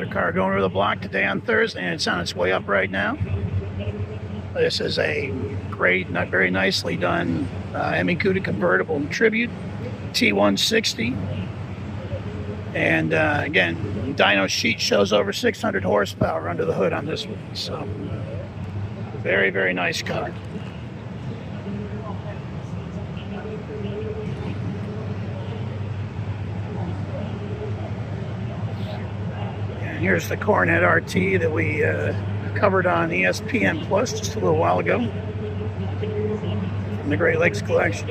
Another car going over the block today on Thursday, and it's on its way up right now. This is a great, not very nicely done Hemi Cuda convertible Tribute T160. And again, dyno sheet shows over 600 horsepower under the hood on this one. So, very, very nice car. And here's the Coronet RT that we covered on ESPN Plus just a little while ago from the Great Lakes collection.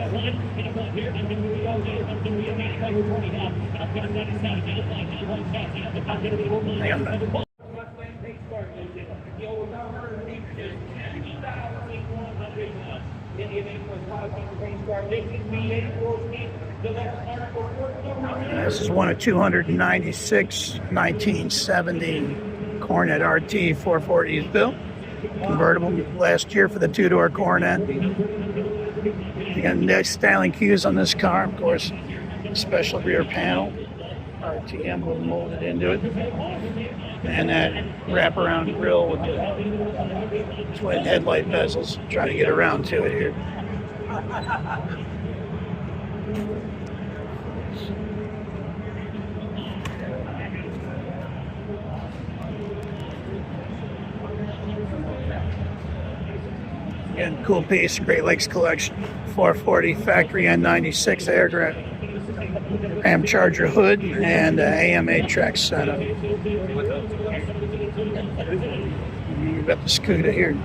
This is one of 296 1970 Coronet RT 440s built. Convertible last year for the two-door Coronet. Again, nice styling cues on this car, of course. Special rear panel, RT emblem molded into it, and that wraparound grille with the twin headlight bezels. Trying to get around to it here. Again, cool piece, Great Lakes collection. 440 factory N96 air ramcharger hood and AM8 track setup. We've got the Cuda here.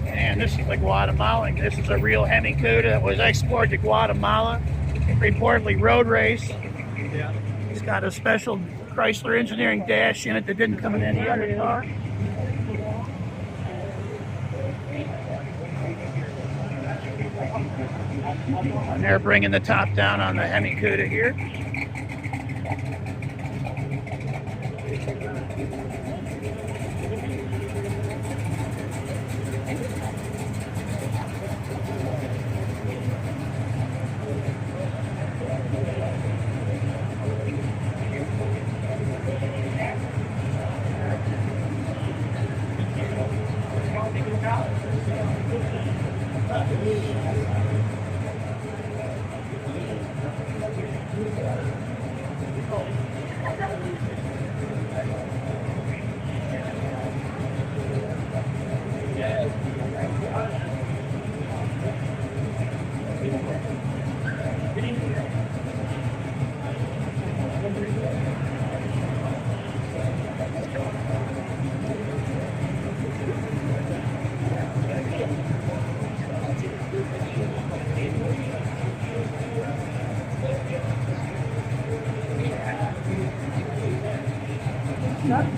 And this is the Guatemalan. This is a real Hemi Cuda that was exported to Guatemala, reportedly road race. Yeah. It's got a special Chrysler engineering dash in it that didn't come in any other car. And they're bringing the top down on the Hemi Cuda here.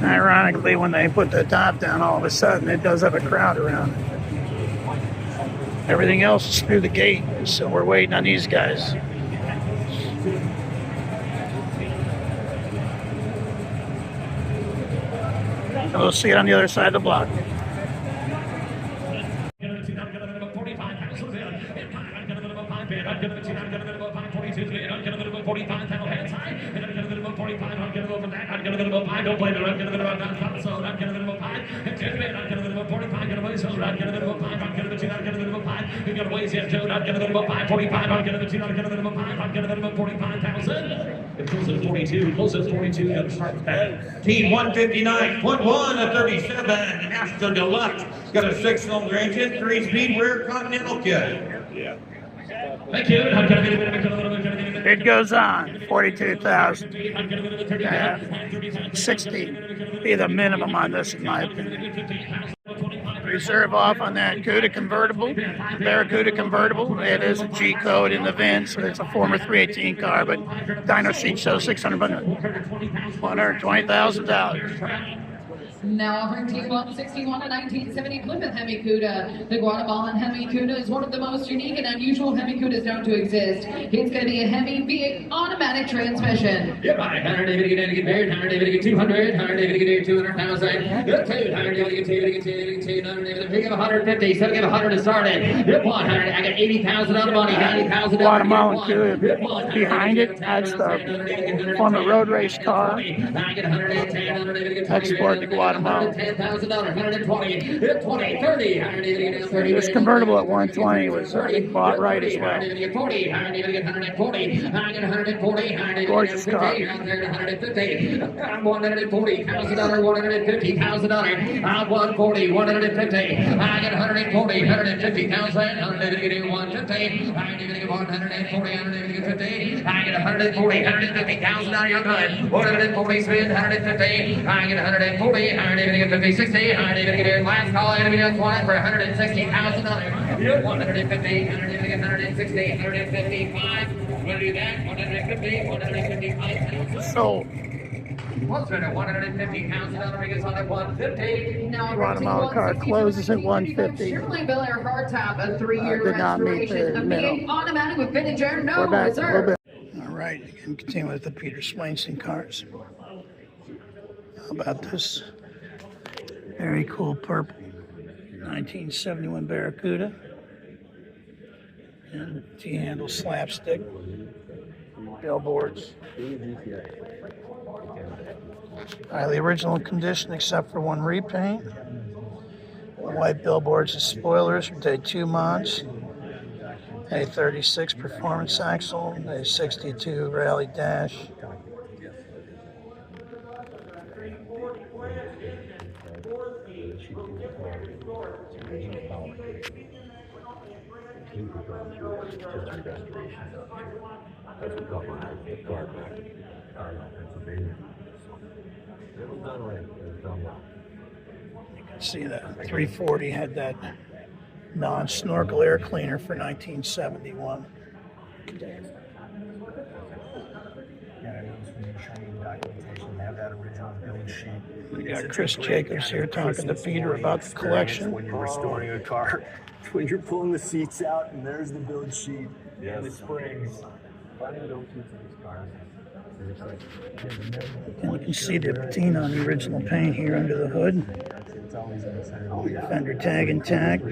Ironically, when they put the top down, all of a sudden it does have a crowd around it. Everything else is through the gate, so we're waiting on these guys. And we'll see it on the other side of the block. Don't blame it. I'm going to go about that. So I'm going to go about 5. We got a ways yet, Joe. Not giving them about 545. I'll give them 2. Not giving them about 5. I'll give them about 45,000. It closes at 42. Closes at 42. Got to start with that. Team 159.1 at 37. Aston Deluxe. Got a 6-cylinder engine, 3-speed rear Continental kit. Yeah. Thank you. It goes on. 42,000. 60 be the minimum on this, in my opinion. Reserve off on that Cuda convertible, Barracuda convertible. It is a G code in the VIN, so it's a former 318 car, but dyno sheet shows $120,000. Now offering Team 161 a 1970 Plymouth Hemi Cuda. The Guatemalan Hemi Cuda is one of the most unique and unusual Hemi Cudas known to exist. It's going to be a Hemi V8 automatic transmission. Yeah, right. 100 David get 100 David get 200, 100 David get 200,000. 100 David get 200 give 150, 7 give 100 to start it. 100, I got 80,000 out of money, 90,000 Guatemalan Cuda. Behind it, that's the former road race car. Export to Guatemala. This convertible at 120 was bought right as well. Gorgeous car. $140,000, $150,000, 140, 150. I get 140, 150,000, 150, 150. I get 140, 150. I get 140, 150,000. Now you're good. 140 spin, 150. I get 140. 150, 60. 150. Last call. I'm going to be one for $160,000. 150, 160, 155. We're going to do that. 150, 155. Sold. Now, Guatemala car closes at 150. Chevrolet Bel Air hardtop, a 3-year Did not meet restoration, the a minimum. V8 automatic with vintage air, no We're back a little reserve. bit. All right, you can continue with the Peter Swainson cars. How about this? Very cool purple 1971 Barracuda. And T-handle slapstick. Billboards. Highly original condition except for one repaint. White billboards and spoilers from day 2 months. A 36 performance axle, a 62 rally dash. You can see that 340 had that non-snorkel air cleaner for 1971. We got Chris Jacobs here talking to Peter about the collection. When you're restoring a car, when you're pulling the seats out and there's the build sheet and the springs. And you can see the patina on the original paint here under the hood. Fender tag intact.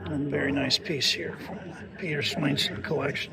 And a very nice piece here from the Peter Swainson collection.